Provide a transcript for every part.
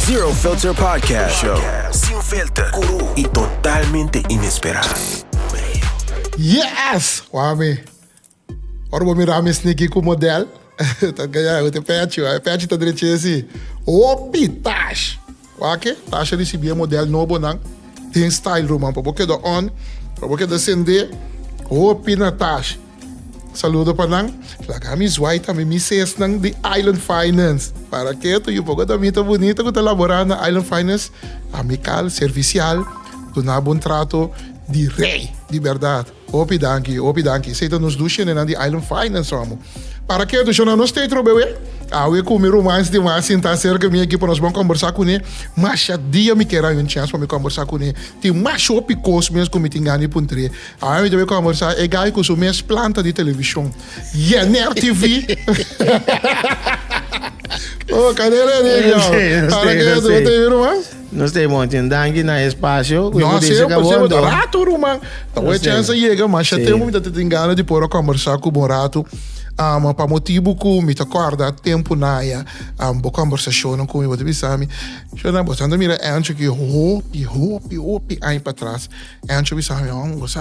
Zero Filter Podcast Show. Sin filter y totalmente inesperado. Yes! Wame. Orbo mi rame sneaky com model. Tá ganhando, eu te pede, tá direito assim. Opi, tash. Wake, tash recebia model novo não. Tem style roman, para porque do on, para porque do sende. Opi na tash. Saludo para nang. Laga mi zwai também mi ses nang de Island Finance. Para que tu yupo da mita bonita que tá laborando na Island Finance, amical, servicial, tu na bom trato de rei, de verdade. Opi danki. Seita nos duchen na de Island Finance amo. Para que tu não nos tem trobe? Eu comi romance de mais sentar cerca minha aqui para nós vamos conversar com ele. Mas a dia me quer uma chance para me conversar com ele. Tem mais opicos mesmo como tem ganho por três. Aí eu deve conversar é gai com os meus plantas de televisão. Ner TV. Oh, cadê ele? Para que tu tem romance? Nós temos um Danki na espaço. Não, sempre rato, irmão. Então, a chance chega, mas já tem muita engano de por conversar com o rato. Para motivo que me acorda tempo naia, boa conversação com eu de bisami. Eu não botando mira antes que hopi aí para trás. Antes bisami, você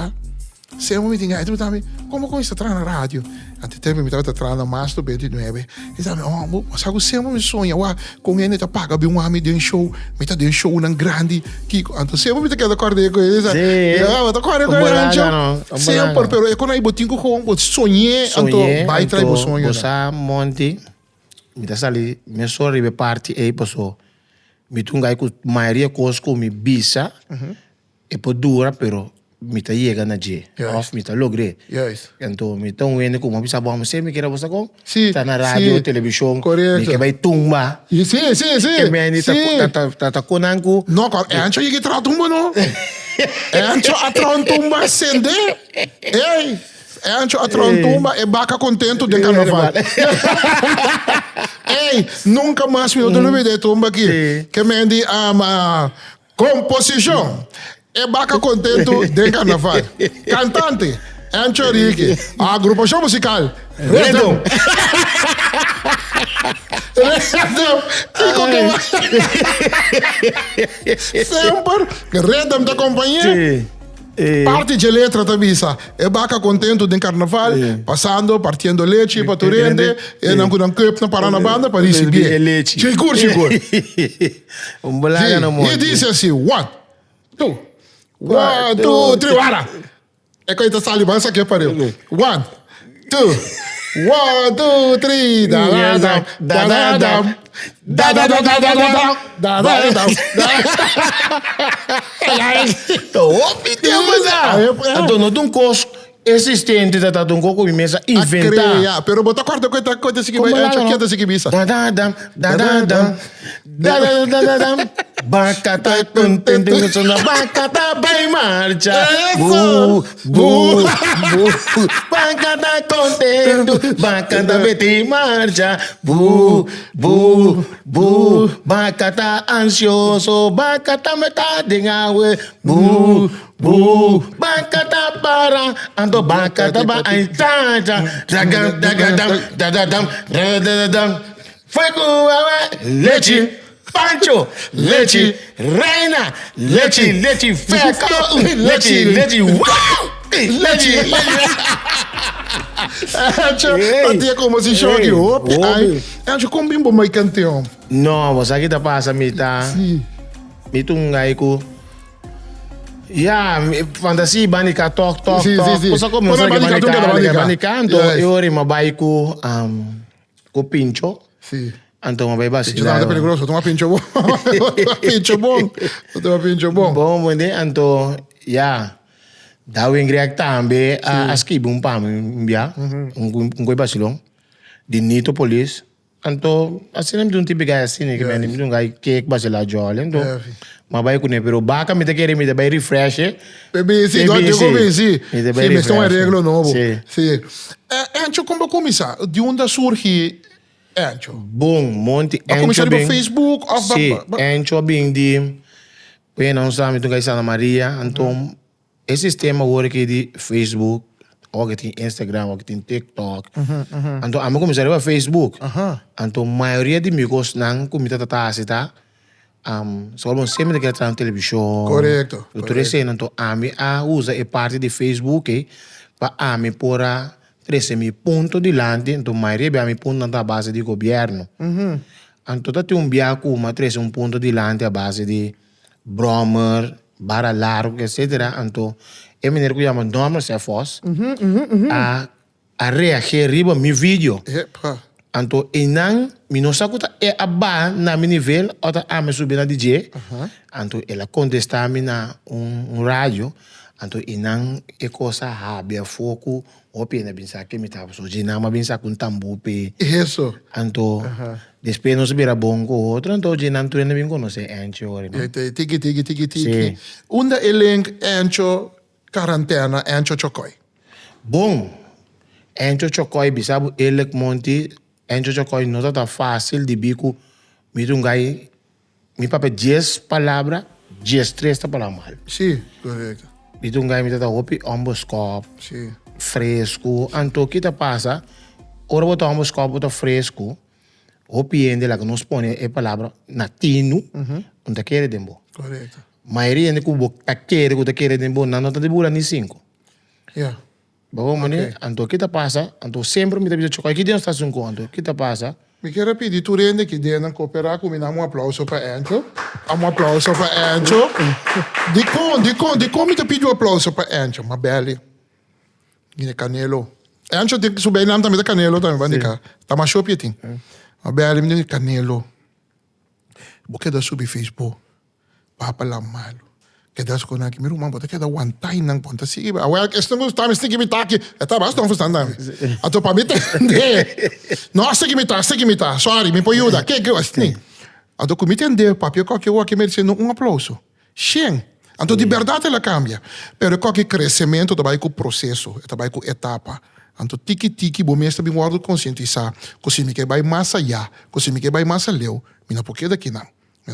se eu me tinha itu também, como começa a entrar na rádio? Até tempo me estava entrando na Master 29. E sabe, você que sempre me sonha, com ele tá paga bem um amigo de show, me tá de show num grande que então sempre me tá querendo acordar com ele, sabe? Eu tô acordando com ele, sempre, pero quando aí botinho com sonhei, então vai trair o sonho. Você Monti, me tá sali, me sorri parte aí passou. Me tungai com maioria coisa com me bisa, e por dura, pero me tá chega na G, off me tá logre. Então me tão vendo como bisa bom, você me quer você com? Tá na rádio, televisão, me que vai tumba. Sim. Que me ainda tá conanco. Não, é antes de que tra tumba não. É antes a tra tumba sende. Ei, é antes a tra tumba é baka kontentu de carnaval. Ei, nunca mais me dou no de tumba aqui. Que me andi a composição. É baka kontentu de carnaval. Cantante, Henrique. Agrupação musical, Redom. Sempre, Redom da companhia. Parte de letra também, é baka kontentu de carnaval, passando, partindo leite para tu rende, e não com cup na parana banda para receber leite. Chigur. Bolaga no mundo. E disse assim, 1, 2, 3, bora! É que aí tá salivando, isso aqui é para 1, 2, 1, 2, 3, da-da-dam. Então, não tem coisa existente da um coco mesa inventar. Pero bota corta coisa seguir vai antes que seguir bisa. Bacata contento na bacata vai marcha. Bacata contento, bacata bete marcha. Bacata ansioso, bacata metade ngawe. Bacata para, ando bacata ba ai taja. Dagadam. Foi com leite. Pancho, leite, reina, leite, feca, leite, uau, leite. Até como se joga o acho como bimbo mais canteão. Não, você aqui tá passa me tá. Me tungai com fantasia banica tok. Você como você banica, então eu ori mabai com pincho. Sim. Então, vai basi. Não é perigoso, toma pincho bom. Pincho bom. Bom, mande, então, dá o ingresso também a esquivar pam, coi basilão, de nito police. Então, assim não tipo de assim, que me não gai que basila jole, então, mas vai com pero baka me te querer me te vai refresh. Bebê, sim, do eu convenci. Sim, mas tem regla novo. Sim. Encho como começar? De onde surge Encho? Bom, Monti Encho. Começar no Facebook, sim, Encho bem de, pois não sabe tu gaisa na Maria, então esse sistema agora que de Facebook, ou que tem Instagram, ou que tem TikTok, então a mim começar no Facebook, então a maioria de amigos não começa a tá só bom sempre que tá na televisão. Correto. Eu tô dizendo, então, usa a parte de Facebook para por a 13.000 pontos de lante, então, a maioria de pontos na base de governo. Então, tem um biaco, uma 13 ponto de lante a base de bromer, barra largo, etc. Então, é maneira que chama normal se fos a reagir riba mi vídeo. Epa. Então, inang minosakuta é aba na mi nível, outra me subir na DJ. Então, ela contesta na rádio. Então, inang é coisa rábia, foco, opi na binsa que me tava so, jina ma binsa com tambu pe. Isso. Então, depois nós vira bom com outro, então jina tu ainda bem conhece Encho, né? Tiki. Unda elenco Encho quarentena, Encho chocoi. Bom, Encho chocoi bisabu elek Monti, Encho chocoi não tá fácil de bico, me tungai, me papai 10 palavras, 10 3 tá para mal. Sim, correto. Me tungai me tá hopi Ònbeskòp, fresco, então que tá passa, ora botar Ònbeskòp tá fresco, hopi ende lá que nós põe a palavra natino, não tá querendo dembo. Correto. Maioria de cubo tá querendo dembo, não tá de bula ni 5. Yeah. Vamos, né? Então, o que tá passa? Então, sempre me dá chocar. Aqui dentro está um conto. O que tá passa? Me quero pedir tu rende que dentro cooperar comigo, um aplauso para Encho. Um aplauso para Encho. De como te pedi um aplauso para Encho, uma bela. Gine canelo. Encho tem que subir não também da canelo também, vai dizer. Tá mais show pietim. Uma bela me canelo. Porque da subir Facebook. Papa lá malo. Que das com aqui, meu irmão, bota que da one time nang ponta sige ba. Well, que estamos tá me sticky bitaki. Tá basta não fustando. Ato para me entender. Nossa, que me tá. Sorry, me põe ajuda. Que eu assim. Ato que me entender, papi, que eu aqui merecendo um aplauso. Sim. Então de verdade ela cambia. Pero qualquer crescimento também com processo, também com etapa. Então tiki bom mesmo bem guardo conscientizar, que me que vai mais allá, que me que vai mais leu, mina porque daqui não.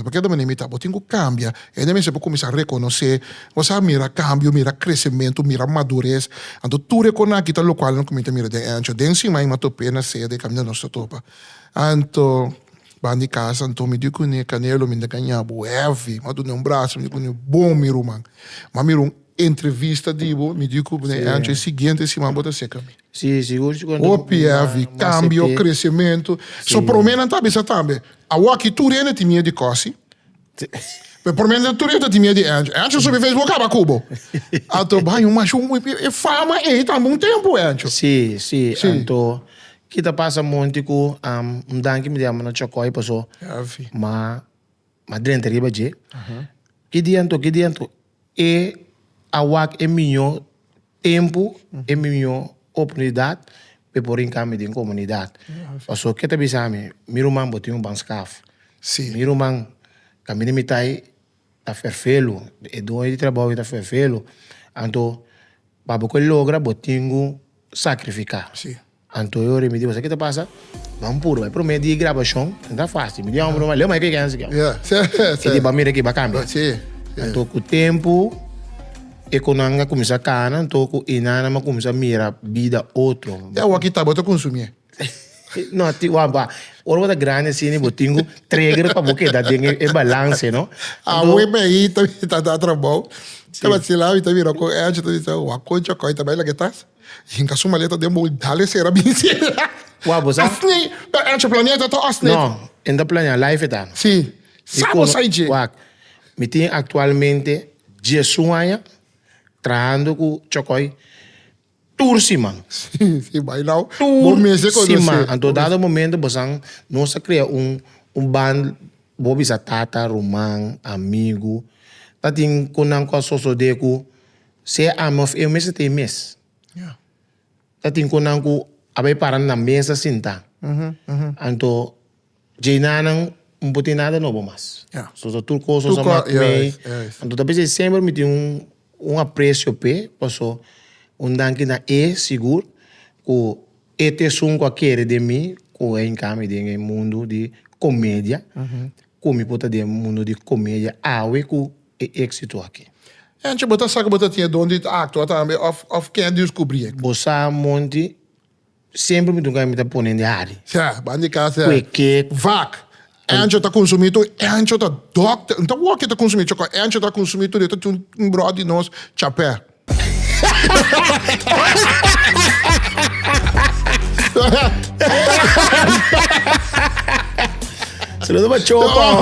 Porque da maneira que botinho cambia, e daí você pode começar a reconhecer, você mira cambio, mira crescimento, mira madurez, então tu reconhece que tá local não comente mira de ancho, den sim mais mato pena ser de caminho nosso topa, então bandi casa, então me digo que canelo me ganha heavy, mas tu não braço, me digo bom miro man, mas miro entrevista dibo, me digo que ancho é seguinte se man bota seca me. Sim, seguro. Heavy, cambio, crescimento, só promena tá bisa também. A walkie tu rende ti mia di cosi. Per me tu rende ti mia di Encho. Encho sobre Facebook acaba cubo. Ato banho mas e fama e tá muito tempo Encho. Sim. Então que tá passa monte com Danki me deu na chocoi passou. Mas dentro riba je. Que dianto e a walk é minho tempo, é minho oportunidade para por encame de comunidade. Passou que tá bisame, miro man botinho ban skaf. Sim. Miro man caminho me tai tá ferfelo, e do de trabalho tá ferfelo. Então, para que logra botinho sacrificar. Sim. Então eu me digo, o que tá passa? Vamos por, vai pro meio de gravação, não tá fácil. Me diga, mas leu mais que é isso aqui. E de bamira aqui vai cambiar. Sim. Então, com o tempo e quando anga começa a cana, então e nada mais começa a mirar vida outro. É o aqui tá bota consumir. Não, tipo, ora da grande assim, botinho trigger para porque dá é balance, não? A web aí tá trabalho. Tava se lá e tá virou com a gente tá dizendo, o coisa coi também lá que tá. Em caso maleta de modal será bem ser. Uau, você? Asni, a gente planeta tá asni. Não, ainda planeja live tá. Sim. Sabe sai de. Uau. Me tem atualmente Jesuaya trando com chocoi turciman. Sim, vai lá. Turciman. Então, dado momento, você não se cria band, bobi sa tata, romang, amigo. Tating kunang ko sosodeku, se amof eu mês tem mês. Tating kunang ko abay parang na mesa sinta. Então, jainanang buti nada novo mas. So turco so sa matmei. Então, talvez sempre me tem aprecio pe, passo Danki na seguro, que este som que quer de mim, que é em caminho de mundo de comédia, como pode de mundo de comédia, que é êxito aqui. A gente bota saco bota tinha onde acto também of quem descobrir. Bossa Monti sempre me toca me tá ponendo de área. Já, bandi casa. Porque vac. Encho tá consumindo, Encho tá doctor, então o que tá consumindo? Encho tá consumindo dentro de um brother de nós, Chapè. Você não vai chocar,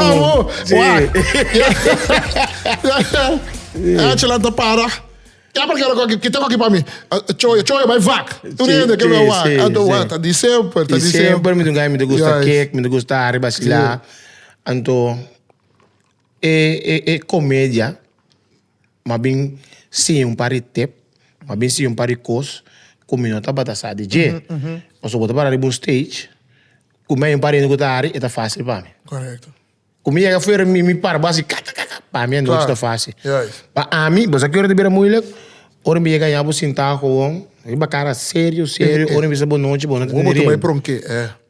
Encho lá tá para. Ja, porque que tem aqui para mim. Choia, vai vaca. Tu entende que vai vaca? Então, tá de sempre, me gusta cake, me gusta arriba lá. Então, é comédia, mas bem sim um par de tep, mas bem sim um par de coisas, como não tá batata de je. Mas botar para arriba um stage, como é um par de negociar, é fácil para mim. Correto. Como é que foi me para base, para mim não está fácil. Para mim, você quer de ver muito, ora me ganhar por sentar com uma cara sério, ora me sabe noite, boa noite. Como tu vai para quê?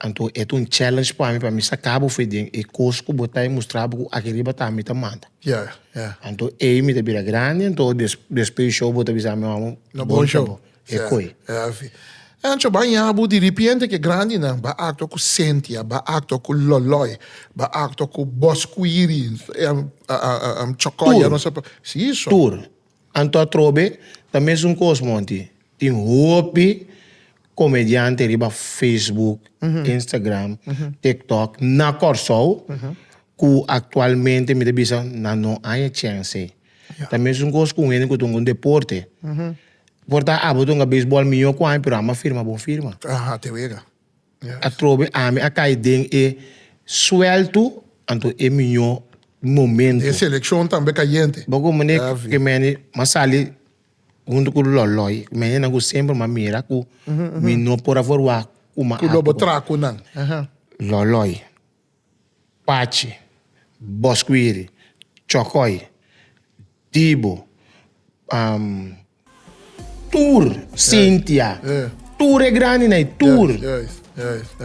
Então é um challenge para mim sacar o feeding e cosco botar e mostrar porque aquele bata me tá manda. Então me te vira grande, então depois show botar bisa meu amo. No bom show. É coi. Encho banhabo de repente que grande não, ba acto com sentia, ba acto com loloi, ba acto com bosquiri, chocolate, não sei. Sim, isso. Tour. Então trobe também um coisa Monti. Tem hope comediante riba Facebook, Instagram, TikTok, na Corsol, que atualmente me debisa não há chance. Também um coisa com ele que um deporte. Porta botou um beisebol minho com a mas firma bom firma. Te vega. A trobe a cai den e suelto anto e minho momento. E seleção também caliente. Bogo mane que mene masali junto com loloi, mene não sempre uma mira com minho por forwa uma. Com lobo traco não. Loloi. Pachi. Bosquiri. Chocoi. Dibo. Tour, Cynthia. Tour é grande, né? Tour.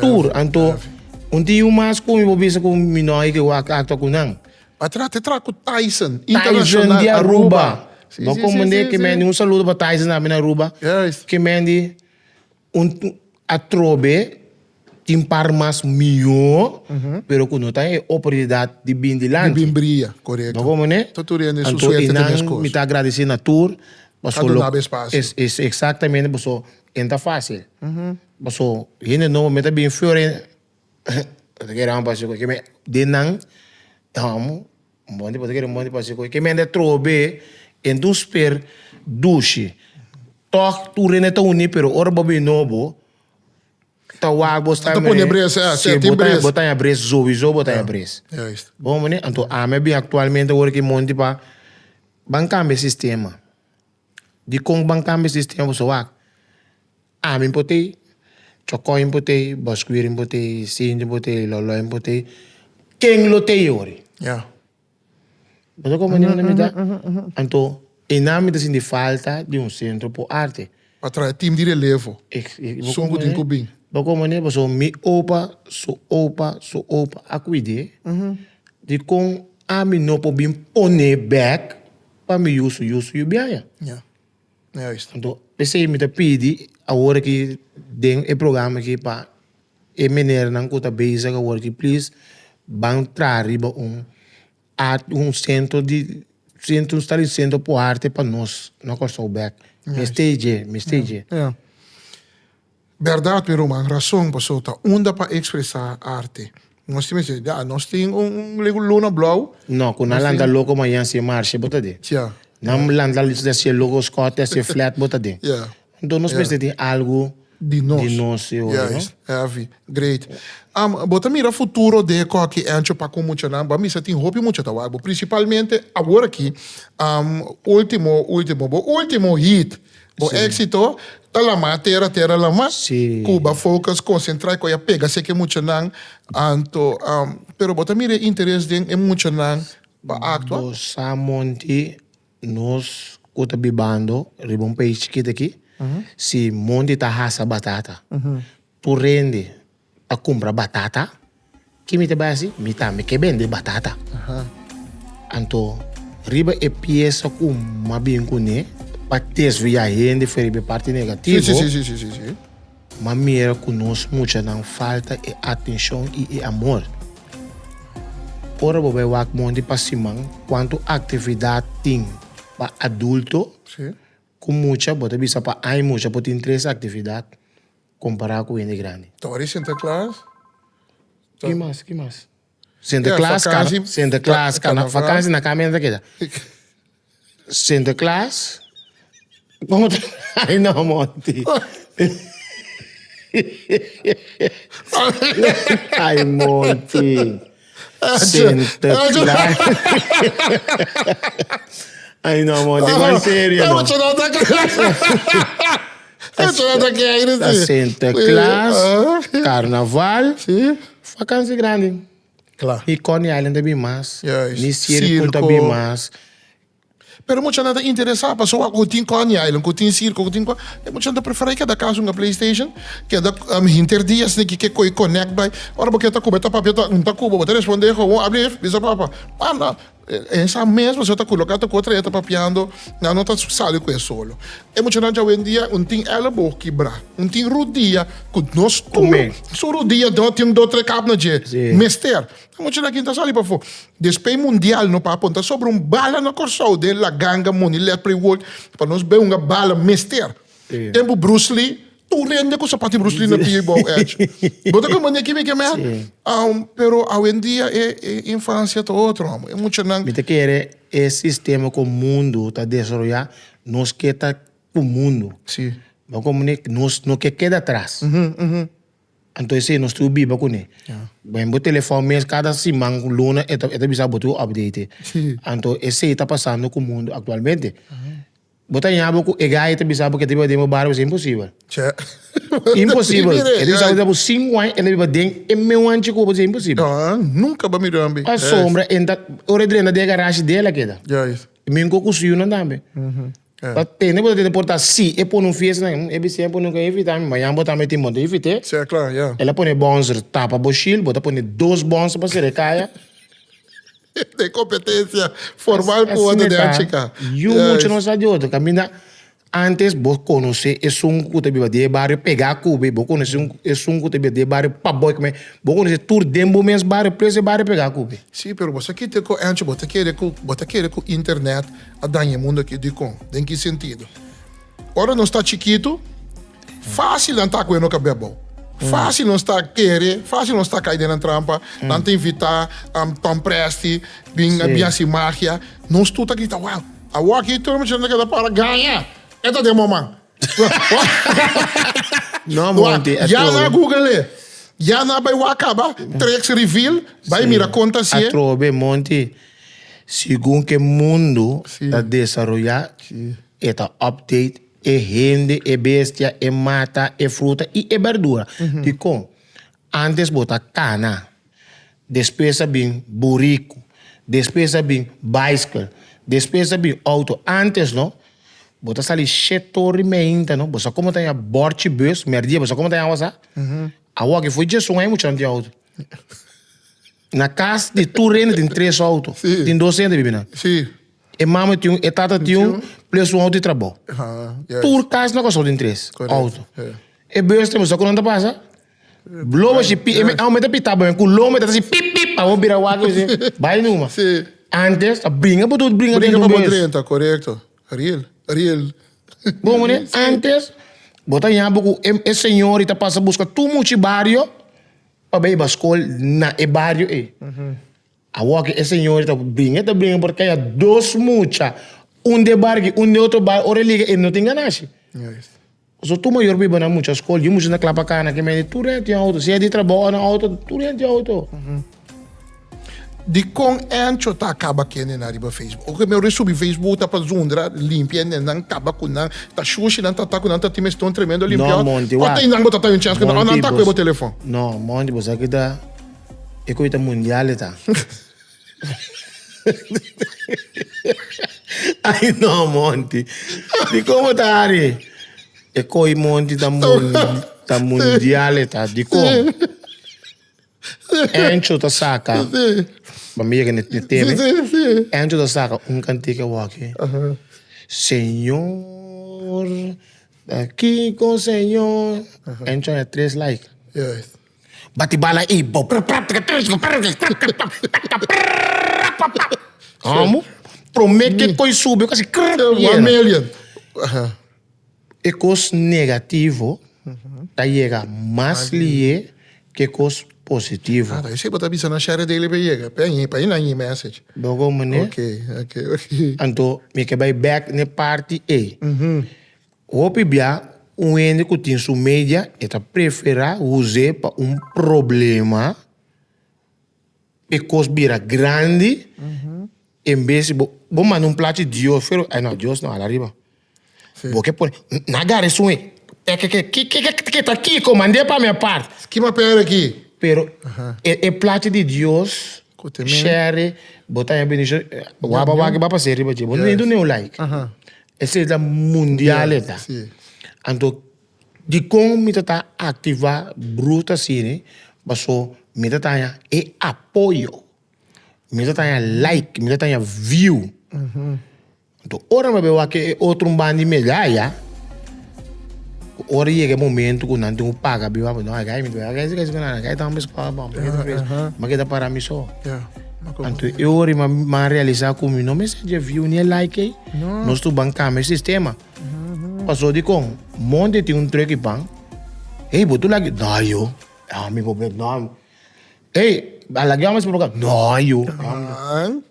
Tour. Então, dia mais com o bisa com minói que eu acto com não. Te trago Tyson. Tyson de Aruba. Vou comandar que mende saludo para Tyson na minha Aruba. Que mende a trobe tem par mais mio, pero que não tem oportunidade de bindilante. De bimbria, correto. Vou comandar. Então, me está agradecendo a Tour. É exatamente, porque é fácil. Porque ele não me está bem fiore. Que um passo que me denan, monte passo que me ande trobe, então super duche. Toc tu rene ta uni pero orbo bem novo. Ta wag bosta me. Ta põe bres, botar bres zoizo botar bres. É isso. Bom, mane, então a me bem atualmente agora que monte para bancar meu sistema. De com bancar meu sistema so wag. A me potei, choco impotei, bosquir impotei, sim impotei, lolo impotei. Quem lotei ori? Mas como não me dá? Então, e não me dá de falta de centro por arte. Para time de relevo. Sungo de cubim. Como não é, me opa, a cuidar. De com a me não pode pôr back para me uso e biaia. É isso. Então, pensei me pedi a hora que tem o programa aqui para e maneira não conta base agora que please vão trazer centro centro por arte para nós não corso back. Me stage. Verdade, meu irmão, razão para soltar. Onda para expressar arte. Nós temos luna blau. Não, quando a landa louco amanhã se marcha, bota de. Não landa se logo Scott, se flat, bota de. Então nós precisamos de algo de nós. Great. Bota mira futuro de que Encho para com muito não, mas tem roupa muito tá algo. Principalmente agora aqui, último hit. O éxito tá Laman, Tera Laman. Cuba focus concentrar com a pega, sei que muito não. Anto, pero bota mira interesse em muito não para actuar. Bossa Monti nós cota bibando, ribom país chiquito aqui. Se Monti tá raça batata. Tu rende a comprar batata. Que me te base, me que vende batata. Então, riba é peça com uma bem com né. Para desviar a gente foi parte negativa. Sim. Mas mira conosco muito não falta é atenção e amor. ora vou ver o Monti para Simão, quanto atividade tem para adulto, com muita, bota bisa para aí muita, porque tem 3 atividades, comparado com o Ende grande. Tori Santa Claus? Que mais? Santa Claus, vacância na caminha daquela. Santa Claus, vamos... Ai, não, Monti. Ai, Monti. Santa Claus. Ai, não, Monti, mas sério, não. Santa Claus, Carnaval, vacância grande. Claro. E Coney Island também mais. Ni Circo circo também mais. Pero mucha nada interessava, pessoa que tem Coney Island, que tem circo, que tem coisa. Mucha nada prefere que da casa uma PlayStation, que da interdias que coi connect by. Ora porque tá coberta papel, tá cubo, você responder com abrir, bisa papa. Ah, não. Essa mesma você está colocando com outra, está papiando, não está sale com isso solo. É muito grande hoje em dia, tem elbow quebrar, tem rodia, que nós tudo, só rodia, tem 2-3 cabos na dia, mester. É muito grande que sale para fora. Depois mundial no papo, está sobre bala na corção dele, la ganga, money, let play world, para nós ver uma bala mester. Tempo Bruce Lee, tu rende com sapato Bruce Lee na pia igual edge. Bota com mania que me queimar. Pero hoje em dia é infância to outro, é muito não. Me te quer é sistema que o mundo está desenvolvendo, nós que tá o mundo. Sim. Mas como nós não queda atrás. Então se nós tu biba com ele. Bem, o telefone mesmo cada semana luna é bisa botar update. Então esse está passando com o mundo atualmente. Botar em abo e gai bisa porque tipo de bar é impossível. Impossível. Ele bisa botar 5 anos, ele vai den e meu ano chico é impossível. Nunca vai me rambi. A sombra entra ora dentro da garagem dela queda. Minha cocucio não também. Tem botar de portar si e pôr um fies na é bem pôr nunca evitar, mas já botar meter monte evite. Sim, claro, Ela põe bonzer tapa bochil, botar põe 2 bonzers para ser caia. Tem competência formal com outra de antiga. E muito não sabe de outro. Caminha antes, vou conhecer esse que te biba de bairro, pegar cube, vou conhecer esse que te biba de bairro, para boi comer, vou conhecer tudo dentro mesmo bairro, preço bairro pegar cube. Sim, pero você aqui tem com antes, você quer com internet, a danha mundo aqui de com, tem que sentido. Ora não está chiquito, fácil não está com ele no cabelo. Fácil não está querer, fácil não está caindo na trampa, não tem evitar, tão preste, bem assim máquina, não estou aqui, tá uau, a uau aqui, todo mundo já quer para ganhar, é da mamãe. Não, Monti, já na Google, já na vai acabar, Dirksz reveal, vai mirar conta se é. Atrobe, Monti, segundo que o mundo está desenvolvendo, está update, é rende, é bestia, é mata, é fruta e é verdura. E com, antes botar cana, despesa bem burrico, despesa bem bicycle, despesa bem auto. Antes, não? Botar sali chetori meinta, não? Botar como tem a borte bus, merdia, botar como tem a wasa. A wak que foi Jesus aí muito antes auto. Na casa de tu rende tem 3 autos, tem 200 bebida. Sim. E mama tinha, e tata tinha, plus um auto de trabalho. Por casa não gostou de 3 auto. E bem temos só quando passa. Loma se aumenta pitaba, com loma tá assim pip pip, a obira wago assim. Vai numa. Antes a brinca por tudo brinca dentro do bus. Tá correto. Ariel. Bom, né? Antes bota em abo e senhorita passa busca tu muito barrio para bem bascol na e barrio e. A walk é senhorita brinca porque há 2 mucha, de barco, de outro barco, ora liga e não tem ganância. So tu maior biba na muita escola, eu muito na clapacana que me tu rente auto, se é de trabalho na auto, tu rente auto. De com Encho tá acaba aqui na riba Facebook. O que meu resumo Facebook tá para zundra limpia não acaba com não tá xuxi não tá com não tá time estão tremendo limpia. Não, Monti, ou tem não botar um chance que não tá com o telefone. Não, Monti, você aqui dá é coisa mundial tá. Ai não, Monti. De como tá ali? É coi Monti tá mundial tá. De como? Encho tá saca. Mamia que nem teme. Encho tá saca cantiga aqui. Senhor, aqui com o Senhor. Encho é 3 like. Bate bala e Amo. Promete que coisa sube, quase 1 million. E cos negativo, tá chega mais lié que cos positivo. Ah, daí você bota bisa na share dele para chegar. Para ir na message. Dogo mané. Ok. Então, me que vai back na parte E. Hopi bia, ende que tem sua média, eta prefera usar para problema, e cos bira grande, em vez de bom mandar plato de Dios, pero, não, Dios não, arriba. Porque põe, na gara isso é que tá aqui, comandei para minha parte. Que uma pera aqui. Pero, é plato de Dios, share, botar em bendição, waba para ser riba, bom, não like. Esse é da mundial, tá? Então, de como me tá ativar bruta assim, passou, me tá é apoio. Me tá like, me tá view. Então, ora me veo que outro bando de medalha. Ora chega momento que não tem paga, biwa, não, gai tá mais bom, mas que dá para mim só. Então, eu ora me realizar como não me seja view nem like, nós tu bancamos esse sistema. Passou de com, monte tem truque pang. Ei, botou lá, não eu, me problema, não. Ei, alagamos por cá, não eu.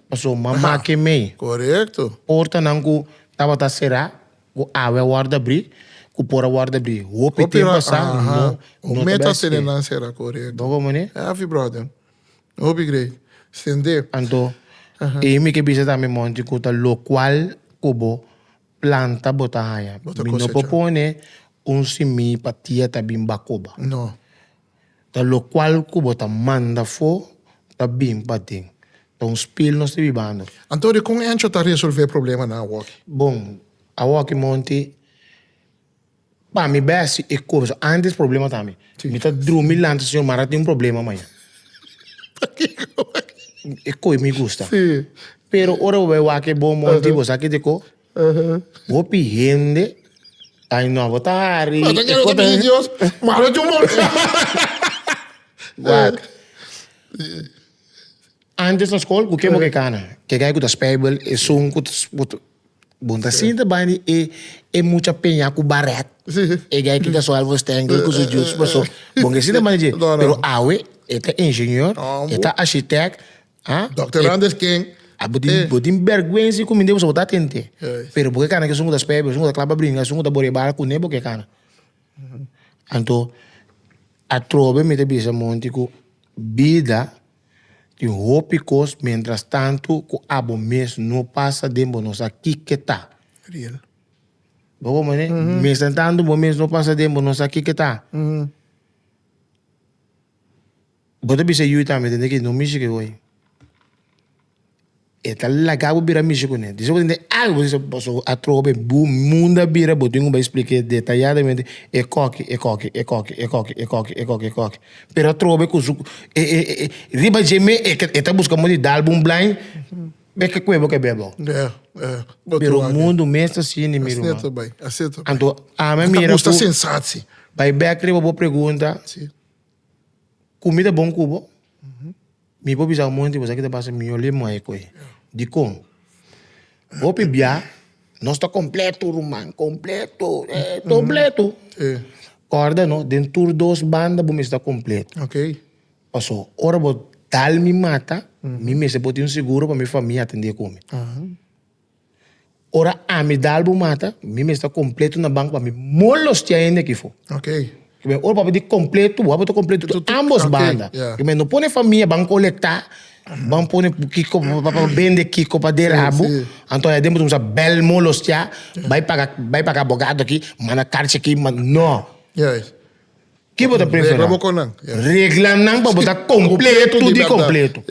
Passou mamá que me. Correto. Porta não que tava tá será, o ave guarda abrir, o pora guarda abrir. O tempo passar, o meta serena será correto. Dogo mané? É, brother. Obrigado. Estender. Então, e me que bisa também monte que tá local cubo planta botahaya. Me não propone simi patia tabim bacoba. Não. Tá local cubo tá manda fo tabim pating. Então, spil não se vivando. Então, com Encho tá resolver problema na walk. Bom, a walk monte, para me best é coisa. Antes problema também. Me tá dormindo antes senhor, mas tem problema amanhã. É coisa me gusta. Sim. Pero ora o walk é bom monte, você aqui de co. O pihende, aí não botar aí. Mas eu quero que Deus, mas eu morro. Antes na escola, o que é que cana? Que gai com das pebble, é som com bom da cinta bani é muita penha com barret. É gai que só algo tem com os juiz passou. Bom que cinta bani, pero awe é engenheiro, é arquiteto, Dr. Anders King. Botin vergüenza com mendeu só botar tente. Pero porque cana que som das pebble, som da clava brinca, som da borebara com nebo que cana. Então a trove me te bisa monte com vida de roupas, mientras tanto, que abo mês não passa de nós aqui que tá. Real. Bom, mané, mientras tanto, o mês não passa de nós aqui que tá. Bota bisa eu também, entende que não me chega hoje. Eta Laga bira México, né? Diz eu entender algo, você passou a trobe, mundo bira, botinho vai explicar detalhadamente, é coque. Pero a trobe com riba geme, eta busca muito de álbum blind, é que coisa que bebo. Pero o mundo mesmo assim, né, meu irmão? Aceito. Então, a minha mira, gusta sensato. vai back reba boa pergunta. Comida bom cubo? Me vou pisar um monte, você que tá passando melhor lemo aí coi. De como? Vou bia, nós tá completo, Roman, completo. Corda, não? Dentro dos bandas, vamos estar completo. Ok. Passou, ora vou tal me mata, me se pode seguro para minha família atender como. Ora a me dá algo mata, me está completo na banca para me molos tia ainda que for. Ok. Ora para pedir completo, vou botar completo ambos bandas. Que me não põe família, vão coletar. Vamos pôr kiko para vender kiko para der rabo. Então é dentro de um bel molos tia, vai pagar abogado aqui, manda carte aqui, mas não. Que você prefere? Regla não para botar completo de completo.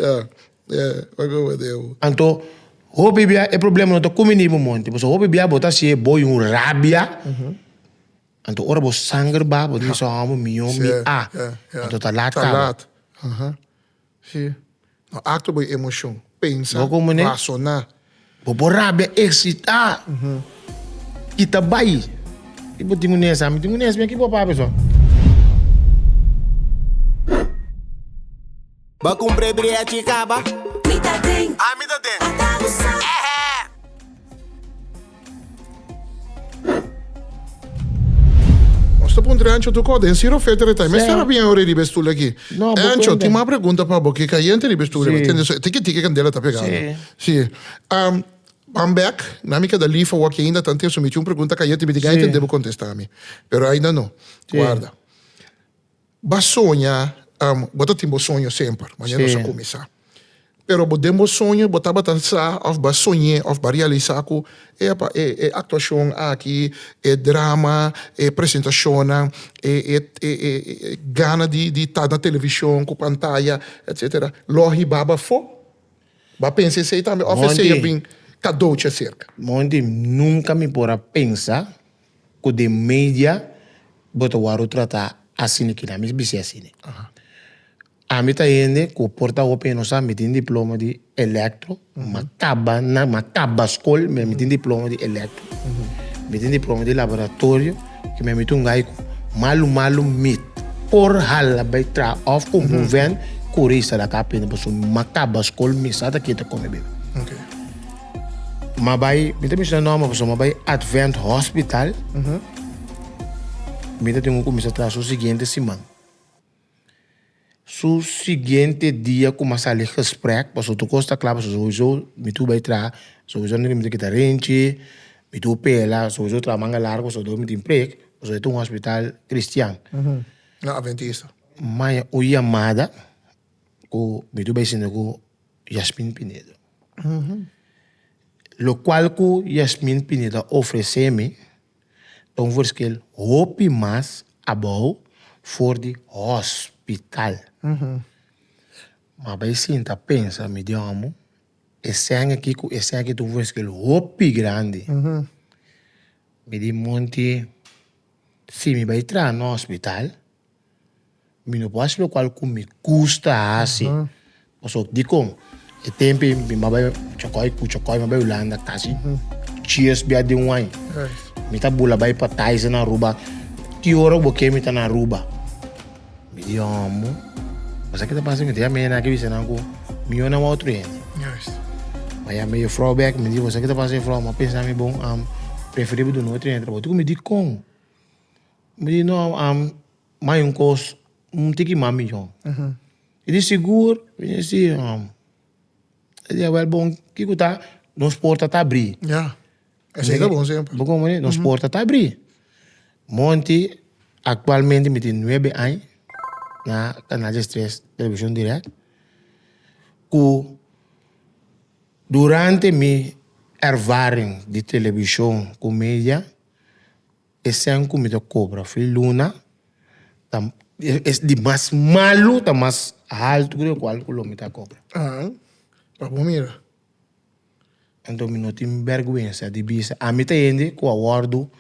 Então, o bebê é problema não kumbinibo monte. Porque o bebê botar se boi rabia. Então, ora você sangue ba, você só amo milhão a. Então tá lá tá. Sim. Acto boy emoção, pensa, razonar. Bobo rabia excitar. Kita bai. Ibu tingu nesa, mi tingu nesa, mi aqui bopa pessoal. Ba kumbre bria chikaba. Mita den. Ah, me dá den. Sto punto Encho tu code, in siro fetere tai. Mester era bien ore di bestule aqui. No, Encho, ti ma pergunta pa boki ka yente di bestule. Sì. Tiki candela tá pegando. Sì. I'm back. Na mica da lifa o aqui ainda tante so mi ti pergunta ka yente mi diga Sì. devo contestarmi. Pero ainda não. Sì. Guarda. Ba sonha, bota timbo sonho sempre, mas não Sì. sa começar. Pero podemos sonho, botar batança, of ba sonhe, of ba realizar com é atuação aqui, é drama, é apresentação, é gana de estar na televisão, com pantalla, etc. Lohi baba fo, ba pense sei também, oferecer bem cadoce cerca. Monti nunca me pora pensar que de mídia bota o aro tratar assim que na minha bicicleta assim. A mim tá indo com porta open não sabe me tem diploma de eletro, macaba escola me tem diploma de eletro, me tem diploma de laboratório que me tem gai malu mit por hala by tra of conven corista da capa ne posso macaba escola me sada que tá come bem. Okay. Mabai, me tem me nome posso mabai Advent Hospital. Me tem começar a trazer o seguinte semana. So seguinte dia começa ali gesprek, pas tu costa claro, sowieso me tu bij tra, sowieso niet met kita rentje, me tu pela, sowieso tra manga largo, so do me tin preek, so tu hospital Christian. Na Adventista. Mas o chamada o me tu bij sendo com Jachmin Pinedo. Lo qual com Jachmin Pinedo oferece-me um verschil hopi mas abou for de hospital. Mas vai sentar pensa me diamo esse aqui tu vês que ele hopi grande. Me di Monti se me vai entrar no hospital me não posso ver qual que me custa assim. Posso dizer e tempo me vai chocoi me vai Holanda casi. Cheers bia de um aí. Me tá bula vai para Thais na Aruba. Que hora porque me tá na Aruba. Me diamo Você que tá passando, me tem a menina que você não me olha no outro ano. Mas a meio throwback me diz você que tá passando from, mas pensa me bom, preferível do outro ano. Tu me diz como? Me diz não, mais costo, tique mais milhão. Ele seguro, me diz ele é well bom, que tá, nos porta tá abrir. Esse é bom sempre. Bom como nos porta tá abrir. Monti atualmente me tem 9 anos. Na canal de stress televisão direta que durante minha ervaring de televisão com mídia esse ano que me to cobra foi luna é de mais malo tá mais alto que o qual me tá cobra tá bom mira então me não tem vergonha de bisa a mim tá indo com o acordo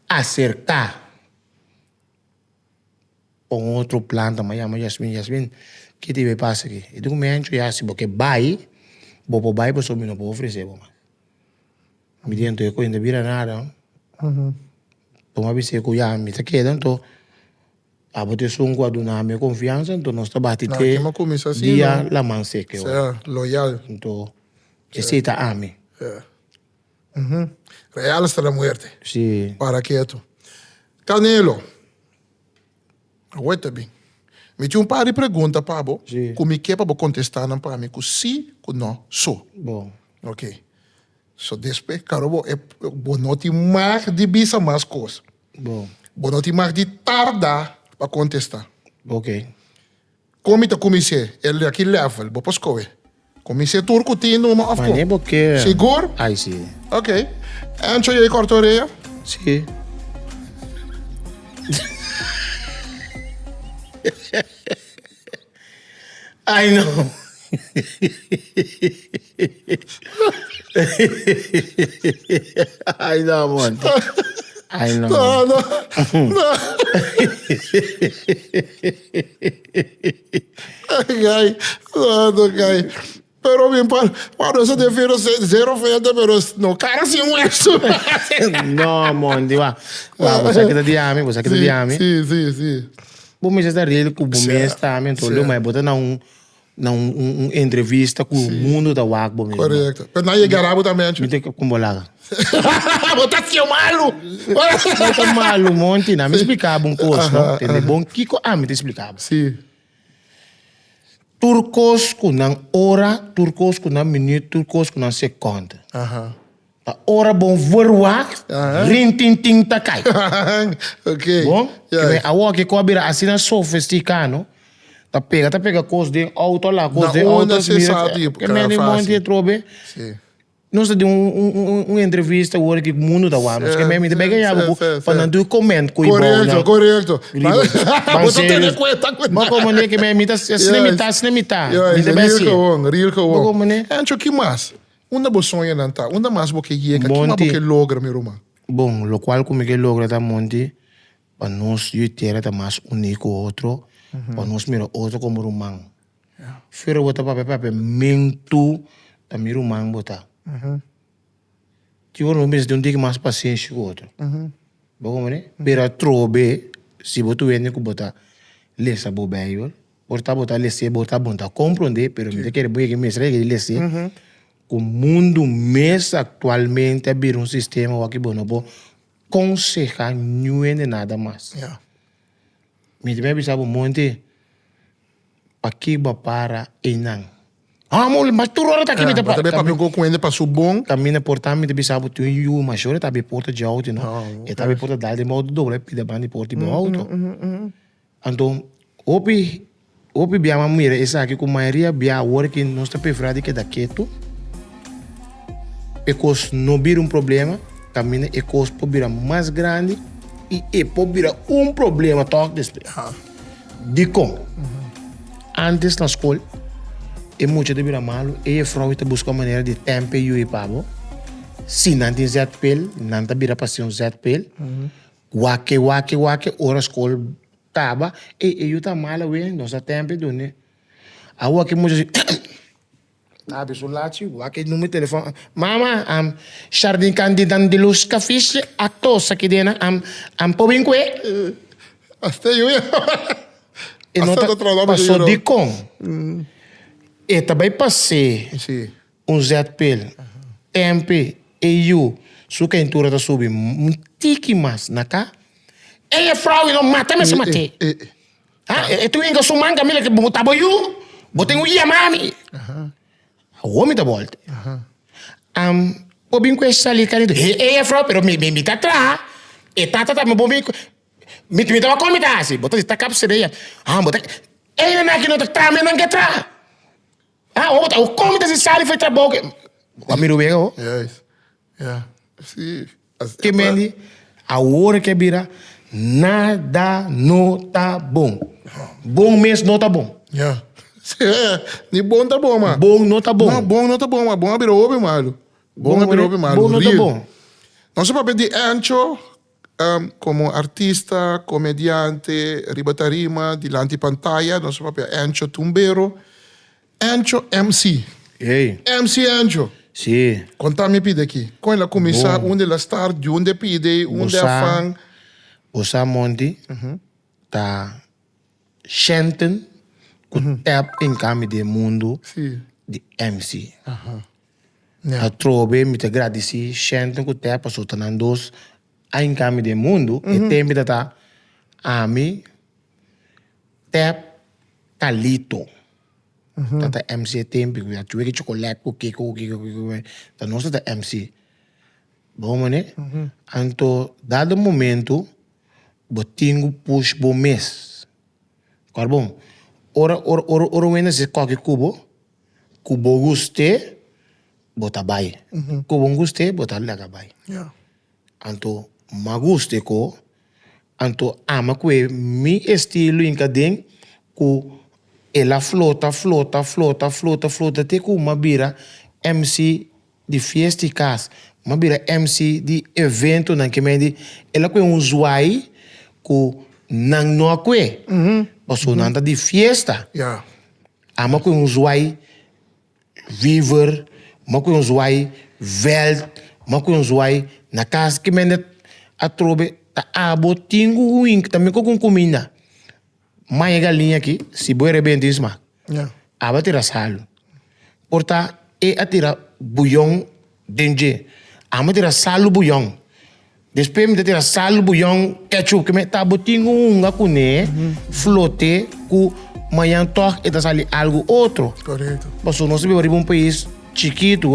acercar com outro planta, mas chama Jachmin, que te passa aqui. E tu me encho já se porque vai, vou vai para só me não vou oferecer, mas me dentro eu ainda vira nada. Toma bise que já me tá quedando, então a bote som com a dona minha confiança, então nós tá batendo dia Laman se que loyal. Então esse tá a mim. Real hasta la muerte. Sim. Para quieto. Canelo. Aguenta bem. Me tinha par de perguntas para você. Como é que é para contestar não para mim? Com sim, com não, só. Bom. Ok. So depois, cara, vou não te mais de bisa mais coisas. Bom. Vou não te mais de tardar para contestar. Ok. Como é que comecei? Ele aqui level, vou posso correr. Comecei turco tendo uma of course. Porque... Seguro? Ai, sim. Ok. Encho e corta oreia? Sim. I know. I know, man. I know. No. Ai. Pero bien, para eso prefiero zero oferta, pero no cara sin hueso. No, Monti, va. Você que tá de ame, você que tá de ame. Sim. Bom, mas está real que o bom está ame, então eu mais botar na na entrevista com o mundo da Wagbo mesmo. Correto. Mas não é garabo também, Me tem que kumbolaga. Botar seu malo! Bota malo, Monti, não me explicava um coisa, não? Entende? Bom, Kiko, me te explicava. Sim. Turcos com na hora, turcos com na minuto, turcos com na segundo. A hora bom verwak, rintinting takai. Ok. Bom? A hora que cobra assim na sofisticado, tá pega coisa de auto lá, coisa de auto. Que me nem Monti trobe. Sim. Nós temos uma entrevista agora que o mundo está lá. Nós queremos te pegar para não ter comento com o Correto, correto. Mas você tem que contar. Mas como é que me imita, cinemita. Real que bom. Encho, que mais? Onde você sonha não tá? Onde mais você chega? Que mais você logra, meu irmão? Bom, o qual como que logra tá Monti, para nós e Tera tá mais único outro, para nós mira outro como rumang. Fira bota papel, mento, tá mira rumang bota. Tipo, não pensa de dia que mais paciência com o outro. Bom, né? Pero trobe, se você vende que botar lessa bobeio, botar lessa, botar bom, tá compreender, pero me quer bem que me serve que lessa. O mundo mesmo atualmente é um sistema que bom, não consegue não é nada mais. Me também pensava um monte para que para e não. Mas tu rora tá aqui, me tá para. Também para mim com ele passou bom. Caminha portar me pensava tu e o machore tá bem porta de auto, não? E tá bem porta dal de modo doble, pide bandi porta de auto. Então, opi bia uma mulher Esaki com maioria bia work não está preferado que daqui tu. Ecos não vira problema, caminha ecos pode virar mais grande e pode virar problema toque desse. De como? Antes na escola e muito de virar malo e a frau está buscando maneira de tempo e pabo. Se não tem zet pel, não tá vira passião zet pel. Wake, hora escola tava e eu tá mal we, nossa tempo do né. A wake muito pessoa lá, wake no meu telefone. Mama, jardim candidato de luz café, atos aqui dentro, pobem que. Até eu. E não tá passou de com. E também passei ZPL, tempo e eu, se quem tu tá subindo, um tique mais na cá. E a frau não mata, mas se mate. E tu ainda sou manga, mila que botava eu, botei um ia mami. O homem da volta. O bem com esse ali, cara, e a frau, pero me tá atrás. E tá, me bom bem. Me tava como tá assim, botou tá capa sereia. Botou. E não é que não tá atrás, não que atrás. O como desse sali foi trabalho. O amigo veio. Sim. Que mendi, a hora que vira, nada não tá bom. Bom mesmo não tá bom. Ni bom tá bom, mano. Bom não tá bom. Não, bom não tá bom, mas bom abrir o malo. Bom abrir o malo. Bom não tá bom. Nosso papel de Encho, como artista, comediante, ribatarima, dilante pantalla, nosso papel Encho tumbero. Encho MC. MC Encho. Sim. Conta-me pide aqui. Quando ela começar, onde ela está, de onde pide, onde é fã. Você Monti, tá senten com tap em caminho do mundo de MC. A trobe me te agradeci, senten com tap para soltar dois em caminho do mundo e tempo da tá a mim tap talito. Tata MC tempo, eu tive que chocolate, cookie, tá nossa da MC. Bom, né? Então, dado momento, botinho push bom mês. Claro bom. Ora vem esse qualquer cubo guste, bota bai. Cubo guste, bota laga bai. Então, maguste ko, então ama que mi estilo em cadem ku ela flota, até que uma bira MC de festa e casa, uma bira MC de evento, na que me ela com um zuai, com não aqui, passou nada de festa, ama com um zuai viver, uma com um zuai veld, uma com um zuai na casa que me a trobe a botinho ruim, também com comida. Mãe galinha aqui, se boi rebentismo. aba tira sal. Porta atira bouillon denje. Ama tira sal bouillon. Depois me tira sal bouillon ketchup que me tá botinho unga kune flote ku manhã toque e tá sali algo outro. Correto. Mas nós vivemos em um país chiquito,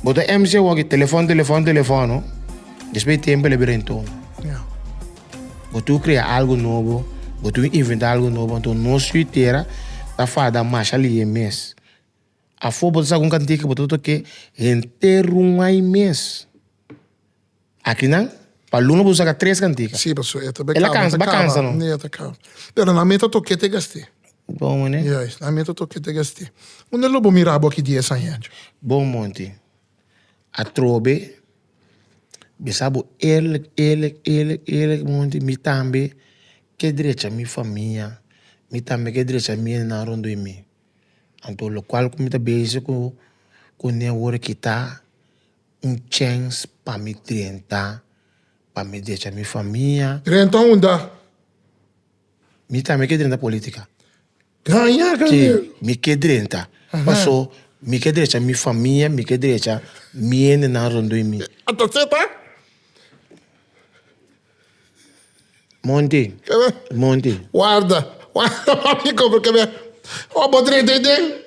bota MC aqui telefone. Depois tempo ele berento. Botu criar algo novo, botu inventar algo novo, então nós Tera tá fada mais ali mês. A foto botar algum cantiga botu toque inteiro mês. Aqui não, para Luna buscar 3 cantigas. Sim, pessoal, eu também. Ela cansa, não? Não, tá calmo. Pero na meta toque te gastei. Bom, né? Yes, na meta toque te gastei. Onde lobo mirabo aqui 10 anos. Bom, Monti. A trobe, bisabo ele, Monti, mi tambe, que direita mi família, mi tambe que direita minha na rondo em mim. Então, o qual como tá beijo com ne hora que tá chance para me treinar, para me deixar minha família. Treinar onde? Mi tambe que direita política. Ganha. Mi que direita. Passou, mi que direita minha família, mi que direita minha na rondo em mim. A tua tá? Monti. Guarda, amigo, porque o bodre entende?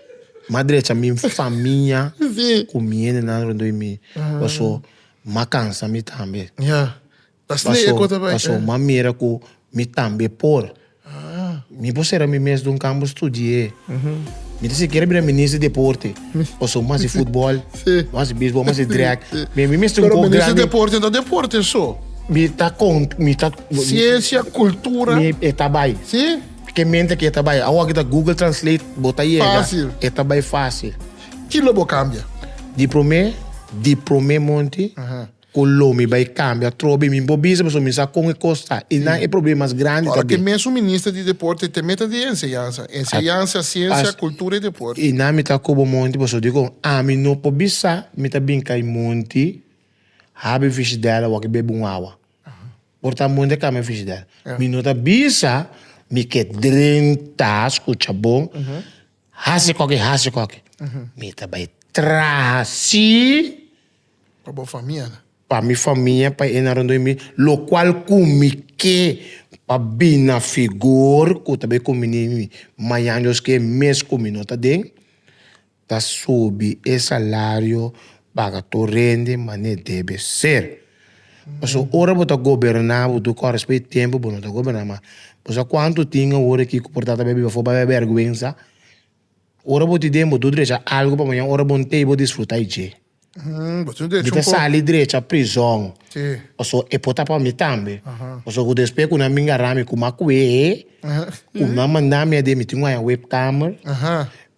Madre, minha família, Sim. comendo na rondo em mim. Passou, ma cansa me também. Yeah. Das nem conta bem. Passou, ma mira com me também por. Me posera me mesmo um campo studiá. Me disse que era ministro de deporte. Passou mais de futebol, mais de beisebol, mais de drag. Me mesmo um pouco grande. Ministro de deporte só. Me tá Ciência, cultura. Me tá bem. Sim. Que mente que tá bem. Agora que Google Translate bota aí. Fácil. Tá bem fácil. Que lobo cambia? Diploma Monti. Colomi vai cambia, trobe mi bobisa, mas me sa com costa. E não é problemas grandes também. também. Porque mesmo ministro de deporte tem meta de ensinança, ciência, cultura e deporte. E não me tá como Monti, mas eu digo, me não pobisa, me tá bem cai Monti, habe fish dela, o que bebe água. Portanto, Monti cambia fish dela. Me não tá bisa, me que drenta, escuta bom, hase qualquer. Me tá bem trasi. Para boa família, né? Para minha família, para enarando em mim, lo qual comi que para bem na figura, que também comi manhã que mês comi nota den, tá sob e salário para torrente, mas não deve ser. Mas ora bota governar, do corresponde tempo, bota governar, mas quanto tinha hora que portata bebe for para vergonha, ora bota demo do direito algo para amanhã, ora bom tempo desfrutar de. Bita sali direita prisão. Sim. Oso e pota para mim também. Oso o Djespiku na minha rami com macuê. Uma mandamia de mitinho a webcam.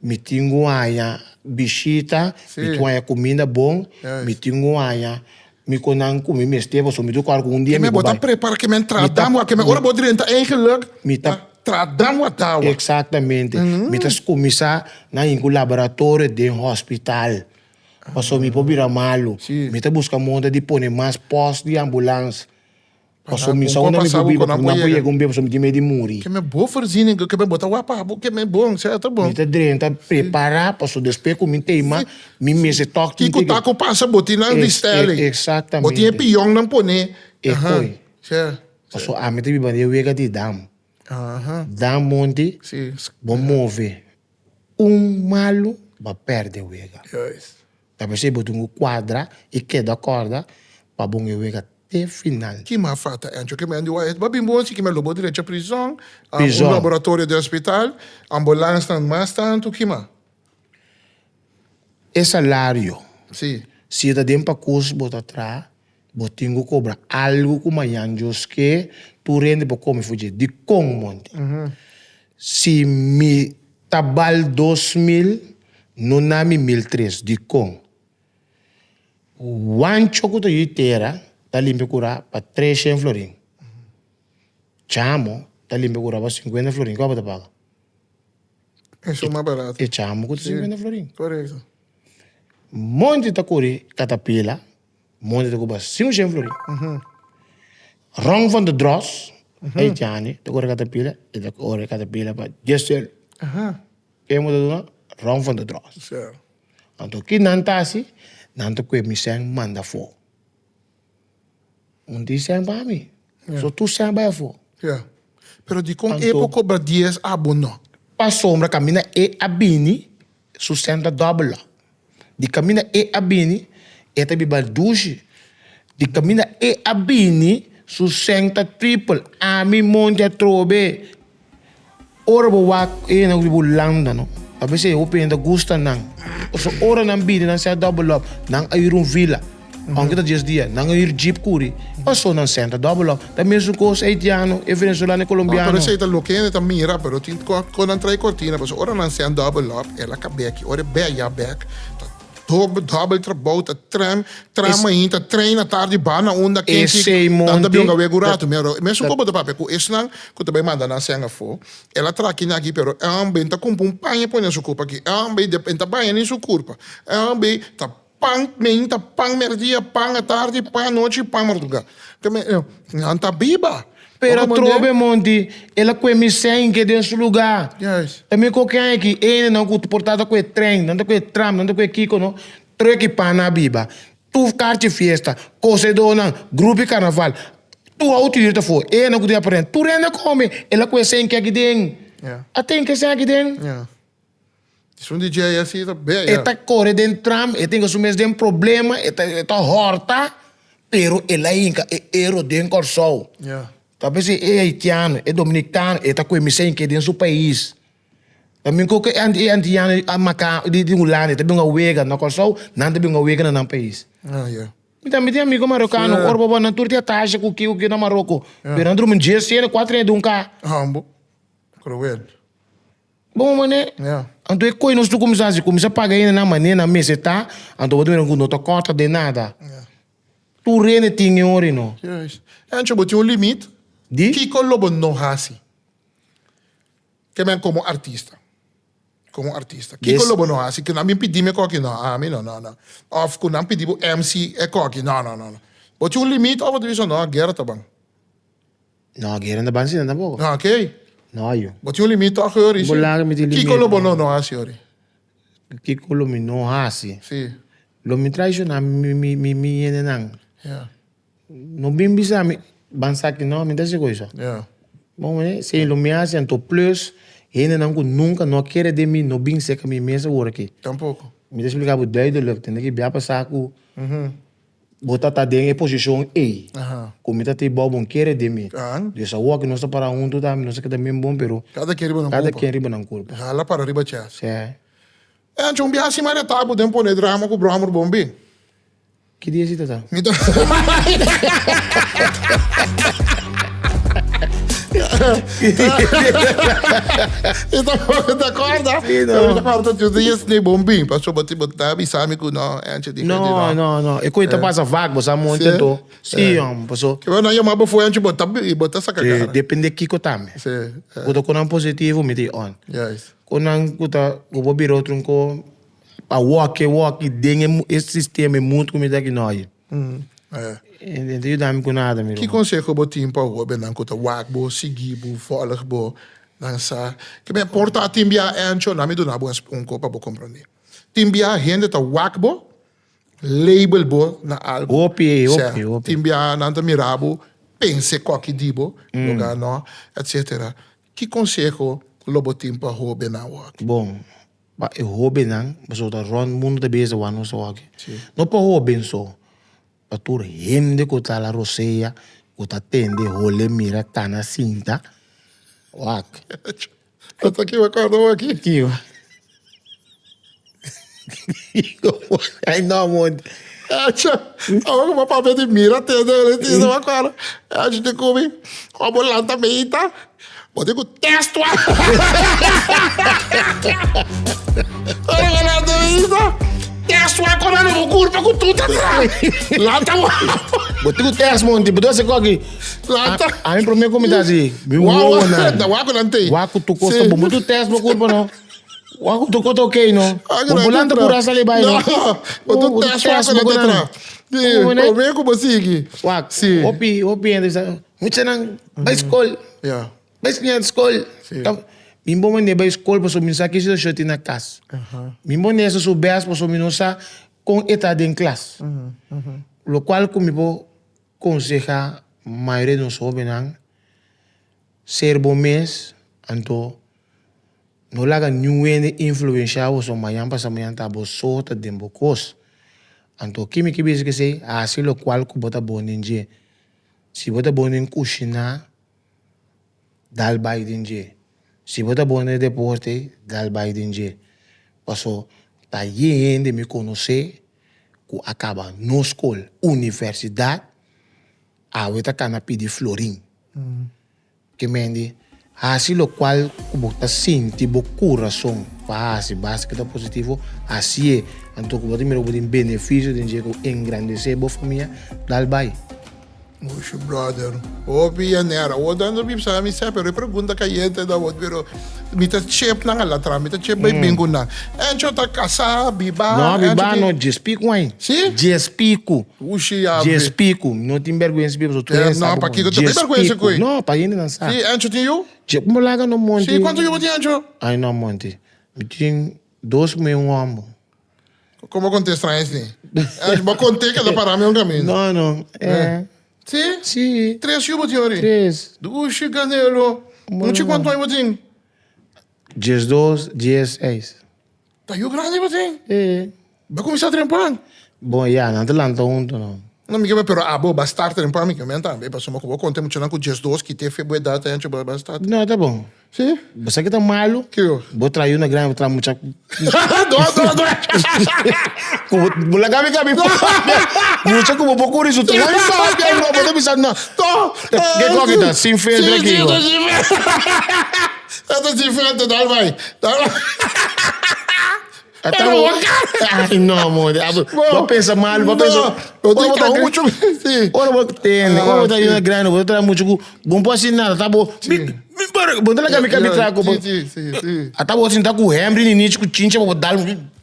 Mitinho a bichita. Mitinho a comida bom. Mitinho a me konan com mester. Oso me do com um dia me botar prepara que me entradamos que me ora botar eigenlijk. Me tá tradamos a tal. Exatamente. Me tá começar na laboratório de hospital. Passou me pobira malo. Me tá busca monta de pôr mais postos de ambulância. Passou me só onde me pobira porque não podia comer, passou me de meio de morrer. Que me boa forzinha, que me botar guapa, que me bom, certo bom. Me tá drenta preparar, passou Djespiku me tema, me se toque. Que taco passa botina de stelle. Exatamente. Botinha pião não pone. E foi. Certo. Passou a me te bibande wega de dam. Dam Monti. Sim. Bom move. Malo vai perder wega. Yes. Talvez você botou quadra e queda corda para bom eu até final. Que má fata, Encho, que me andi o babim bom que me lobo direito à prisão, laboratório de hospital, ambulância mais tanto que má. É salário. Sim. Se dá tempo para curso botar atrás, botinho cobra algo como anjos que tu rende para como fugir de Monti. Se me tabal 2.000 não nami 1.300 de com. O Encho que tu Tera tá limpo cura para 300 florin. Chamo tá limpo cura para 50 florin. Qual você paga? Isso é mais barato. E chamo que 50 florin. Correto. Monti tá curi catapila. Monti tá cura 500 florin. Rong van de Dros. Aí chani tá cura catapila. E tá cura catapila para 10. que moet doen? Rond van de droog. Certo. Então, que não tá assim, não te que me sem manda for. Monti sem para mim. Só tu sem para for. Ja. Pero di kung Anto- epo cobra 10 abono. Para sombra camina e abini, sustenta double. Di camina e abini, eta biba douche. Di camina e abini, sustenta triple. Ami monte trobe. Ora bo wak e na bibu landa no. Tapi se open da gusta nang. So ora nang bini nang sa double up nang ayurun villa. Ang kita just dia nang ayur Djespiku. Passou nang senta double up. Da mesmo coisa haitiano e venezuelano e colombiano. Pero se ita lokene ta mira, pero tin ko nan trai cortina, pero ora nan sen double up, ela kabeki, ora be ya back. Double trabalho, tá tram ainda, treina tarde, bana onda Esse quente. Monti- Tanta bem gawe gurato, mesmo como da papo, com isso não, que também manda na senga fo. Ela tra aqui aqui, pero ambe tá com um panha põe na sua culpa aqui. Ambe depende banha nem sua culpa. Ambe tá pang men tá pang merdia, pang à tarde, pang à noite, pang madrugada. Também não tá biba. Pero trobe Monti, ela come sem que dentro do lugar. Yes. Também qualquer aqui, ele não que portada com o trem, não com o tram, não com o kiko, não. Treque para na biba. Tu carte festa, cocedo não, grupo carnaval. Tu autirita for, ele não que aprende. Tu renda come, ela com sem que aqui dentro. Yeah. Até que sem aqui dentro. Ja. Is een DJ assim, tá bem. Eta corre dentro tram, ele tem que assumir um problema, eta horta, pero ela inca, ero dentro corso. Ja. Talvez é haitiano, é dominicano, é tá com emissão que dentro do país. Também que é antiano, a maca, de mulher, também uma wega na corso, não também uma wega no país. Ah, ja. Então, me tem amigo marocano, orba na turte a taxa com o que na Marrocos. Pero andro um dia, se 4 anos de um cá. Hambo. Cruel. Bom, mané. Ja. Então, é coisa nós tu começar a pagar ainda na maneira, na mesa, tá? Então, você não tá conta de nada. Tu rende tinha ori, não. Yes. Encho, bote um limite. Di? Kiko lobo no hasi. Que men como artista. Como artista. Kiko Yes. lobo no hasi. Que não me pedir me coque, não. Ah, me não, não, não. Of que não pedir o MC é coque. Não, não, não. Bote um limite, of diz não, guerra tá bom. Não, a guerra não é bem tampoco. Ah, ok. Não, eu. Bote um limite, ó, ori. Bolar me tem Kiko limite. lobo no hasi, ori. Que colomi não hasi. Sim. Lo me tradicional me ene nang. Ja. No bem bisa me bansa que não me dá essa coisa. Ja. Bom, né? Se lo me hace então plus, ene nang nunca não quer de mim, no bem seca me mesa ora aqui. Tampouco. Me deixa explicar o duidelijk, tem que biar passar com botar tá dentro em posição E. Aham. Como tá te bom quer de mim. Ah. Dessa walk não está para um tu tá, não sei que também bom, pero Cada que riba não cada culpa. quem riba não culpa. Hala para riba chas. Certo. Encho, um biasi mais tabu tempo ne drama com o Brahmo bombi. Que dia você tá? Então, tá acorda? Sim, não. Tá acorda, tu dias nem bombim, passou bater botar, bisami com não, antes de Não. E coisa passa vaga, você monte Sim. então. Sim, passou. Que eu não ia mais foi antes botar e botar essa cara. Depende de que eu tá. Sim. Quando eu não positivo, me diz on. Yes. Quando eu vou vir outro com a walk, dentro esse sistema é muito como daqui nós. É. Então eu dá-me com nada, meu. Que conselho botim para o ben com o wakbo, seguibo, volgbo, dançar. Que bem porta a timbia ancho na me do na boas copa para compreender. Timbia rende ta wakbo, label bo na algo. Opi. Timbia nanta mirabo, pense coque dibo, lugar no, etc. Que conselho lobotim para o ben na wak? Bom, eu roubo não, mas eu tô rond mundo da beza lá no só aqui. Não para roubo só. Para tu rende que tá lá roceia, que tá tende, role mira tá na cinta. Wak. Eu tô aqui, eu acordo aqui. Aqui, ó. Ai não, monte. Agora uma papel de mira, entendeu? Ele uma cara. A gente come, a bola também, tá? Pode com testo. Olha lá, também, tá? Testo, agora não vou curva com tudo. Lá tá o. Botei o teste, monte, botou esse aqui. Lá tá. A mim, primeiro, como tá assim? Uau, não. Waco não tem. Waco, tu costa bom, muito teste, não curva, não. Waco, tu costa ok, não. Ambulante por essa ali, vai, não. Botou testo, waco não tem trás. O meio como assim? Waco, sim. Opi, ainda. Muito não, vai escolher. Yeah. Vai escolher, escolhe. Mim bom neba escola para mim saque se shot na casa. Mim bom nessa subes para mim não sa com etade em classe. Lo qual comigo conseja maioria dos jovens ser bom mês, então não laga nenhuma influência ou só manhã para manhã tá bo sorte de bocos. Então que me que diz que sei assim lo qual que bota bom em dia. Se bota bom em cozinhar, dal bai em dia. Se bota bom em deporte, dal bai em dia. Passou tá de me conhecer que acaba na escola, universidade, a outra cana pedir florim. Que mende, assim lo qual como tá sentindo coração, faz básico positivo, assim é, então como tem benefício de gente engrandecer a família, dal bai. Oxe, brother. O pionera. O dando bib sa mi sa pero pergunta kayente da wot pero mita chep na ngala tra mita chep bay bingo na. Encho ta casa biba. Não, biba no Djespiku aí. Sim? Djespiku. Uxi ya. Djespiku. Não tem vergonha se biba tu é. Não, pa kiko tu tem vergonha coi. Não, pa ainda não sabe. Sim, Encho tem eu? Como Laga no Monti. Sim, quanto eu tinha Encho? Aí no Monti. Me tinha 2 meses homem. Como contestar assim? Encho ba conte que da para meu caminho. Não, é. Sim? Sim. 3 eu tinha ori. 3. Uxi ganelo. Não te quanto eu tinha? 12, 16. Tá eu grande eu tinha. É. Vai começar a trampar? Bom, já, não te lança não. Não me quer pero abo bastar trampar me quer também, para soma que vou contar muito não com 12 que teve boa data Encho ba bastar. Não, tá bom. Sim? Você que tá malo, Que eu? vou trair na grande, vou trair muita... Do. Laga me cabe. Muita como vou por isso. Tu vai saber, não vou pensar não. Tô. Que coisa tá sem filtro aqui. Eu tô sem filtro, dá vai. Ai, não, amor. Vou pensar mal, vou pensar. Eu tenho que dar muito. Sim. Ora, vou ter, vou trair na grande, vou trair muito. Bom, posso assim nada, tá bom? Me para, bom, Laga me cabe trago. Sim. Até vou sentar com o Henrique, nisso, com o Chincha, vou dar.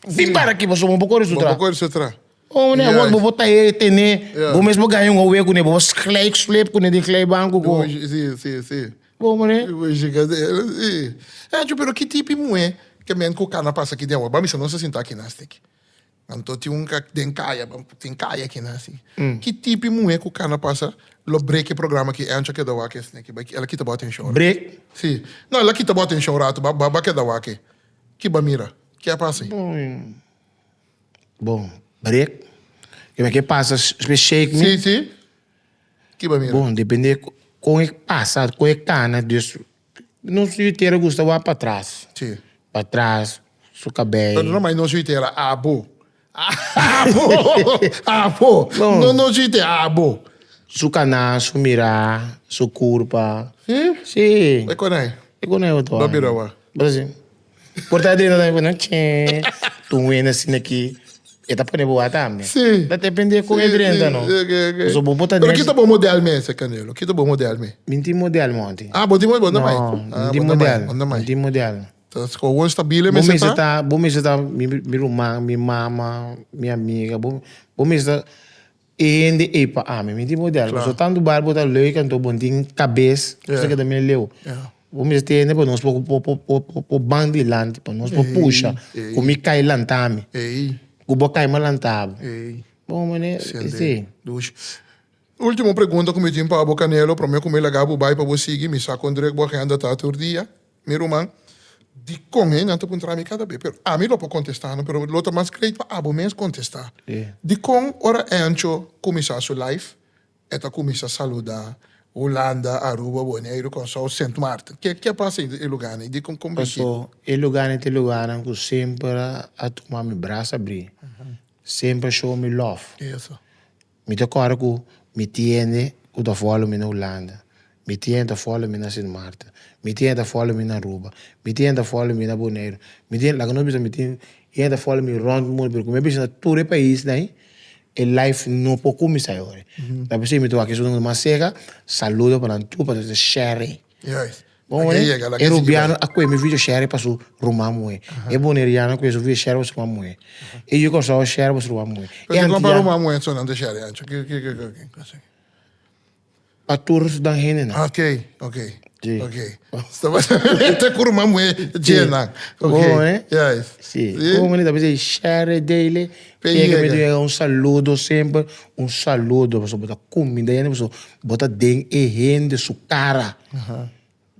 Vim para aqui, vou somar um pouco isso. Vou isso tra. Oh, né, vou botar ele, tende. Vou mesmo ganhar um hueco, né, vou slep com ele, clay banco. Sim. Bom, né? Hoje, sim. Pero que tipo de mulher que men ko kana passa aqui dentro, vamos não se sentar aqui na stick. Então tem tem caia aqui na assim. Que tipo de mulher que o kana passa lo break programa que Encho que da wake snake, ela kita bota em show. Break? Sim. Não, ela kita bota em show rato, ba que da wake. Que ba mira. Que passa aí? Bom, break. Como é que passa? Shake me? Sim. Que ba mira. Bom, depende com o que passa, com o que cana, Deus. Não se Tera gusta vai para trás. Sim. Para trás, seu cabelo. Não, mas não se Tera abo. Abo. Não se Tera abo. Su cana, su mirar, su curva. Sim? Sim. É quando é? É quando eu tô. Ba mira wa. Brasil. Portadeira da não tinha. Tu vem assim aqui. E tá para boa também. Sim. Tá depender com ele dentro, não. Okay. Só vou botar Pero nesse. que tá bom modelo mesmo, Canelo? Que tá bom modelo mesmo? Minti modelo, Monti. Ah, bom demais, bom demais. Não, minti modelo. Minti modelo. Então, se for estabile, mas você tá... Bom mês tá, minha irmã, minha mama, minha amiga, bom mês tá, e para minti modelo. Só tanto bar botar lei, canto bom tem cabeça, você que também leu. Bom mês tem, para nós por bandilante, para nós por puxa, comi cai lantame. O bocai malantado. Bom, mané, sim. Última pergunta que me tinha para o Canelo, para mim como ele acaba vai para você seguir, me saco André que vou andar tá todo dia. Meu irmão, de com ele não te encontrar me cada vez, pero a mim não pode contestar, não, pero o outro mais creio para abo mesmo contestar. De com ora Encho começar sua life, eta começar a saludar Holanda, Aruba, Bonaire, com só Saint Martin. Que passa em lugar, né? De com Passou, em lugar, que sempre a tomar meu braço abrir. Sempre show me love. Isso. Me decora que me tiene o da follow me na Holanda. Me tiene da follow me na Saint Martin. Me tiene da follow me na Aruba. Me tiene da follow me na Bonaire. Me tiene, lá que nós me tiene da follow me round mundo, porque me bisa todo o país, né? El life não pode começar agora. Da pessoa me toca que sou uma seca, saludo para tu para te share. Bom, né? É rubiano a coisa me vídeo share para su rumar moe. É boneriano que eu vídeo share para su rumar moe. E eu gosto de share para su rumar moe. E compara rumar moe só não deixar antes. A tours dan heen. Ok. Sì. Ok. Te curma mue Jena. Ok. Buone? Yes. Sì. Come da dizer share daily. Pega me diga um saludo sempre, um saludo, pessoal, bota comida aí, pessoal, bota ding e rende su cara.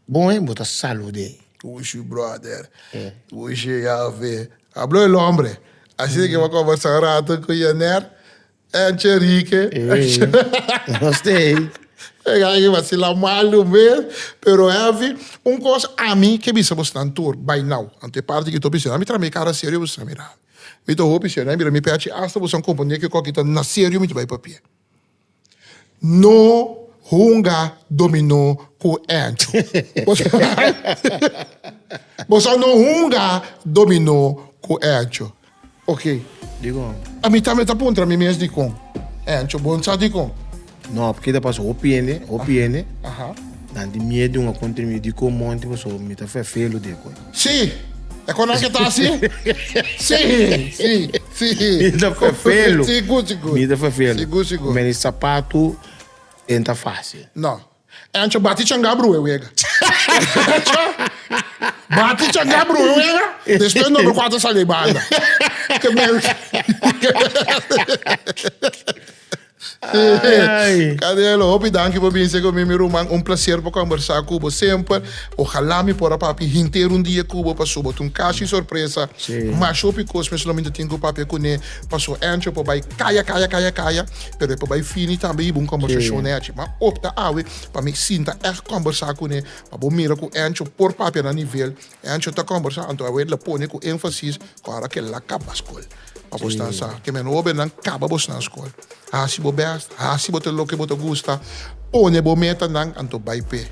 Bom, hein? Bota salude. Uxi, brother. Uxi, já vê. Hablou el hombre. Assim que eu vou conversar rato com o Yaner. Henrique. Gostei. Aí vai ser lá malo mesmo, pero é coisa a mim que bisa você não tour by now, ante parte que tô pensando, me tramei cara sério você mira, me tô pensando, mira me pede hasta você companhia que qualquer na sério me vai papel, no hunga dominou com Encho, você não hunga dominou com Encho, ok? Digo. A mim também tá ponto a mim mesmo de com Encho, bom sabe de com. Não, porque depois opiene. Dan de medo uma contra mim de como Monti, pessoal, me tá feio de coisa. Sim. É quando é que tá assim? Sim. Me tá feio. Sim, good. Me tá feio. Sim, good. Mas sapato entra fácil. Não. Antes bati changabru eu ega. Bati changabru eu ega. Depois não quatro sali banda. Que merda. Cadê lo? Hope Danki por vir comigo, Roman. Prazer para conversar com você sempre. Ojalá me pora papi inteiro dia com você para subir caixa surpresa. Mas o pico especialmente tenho que papi com ele passou Encho para vai caia. Pero para vai fini também bom conversação né? Mas opta awe para me sinta conversar com ele para bom mira com Encho por papi na nível. Encho tá conversar então awe la pone com ênfase para que la capa escola. Para você pensar que men oben não caba você na escola. Se você best, se você lo que você gusta, pone bo meta nang anto vai pe.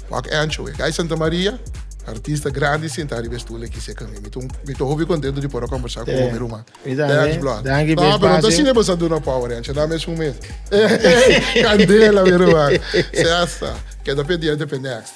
Wak Encho, Gai Santa Maria, artista grande sentado em estúdio que se caminha. Me tô hobby contento de poder conversar com o meu irmão. Danki, não, mas não sei você dando power, Encho, dá mesmo mês. Candela, meu irmão. Cessa, que é da pedir de next.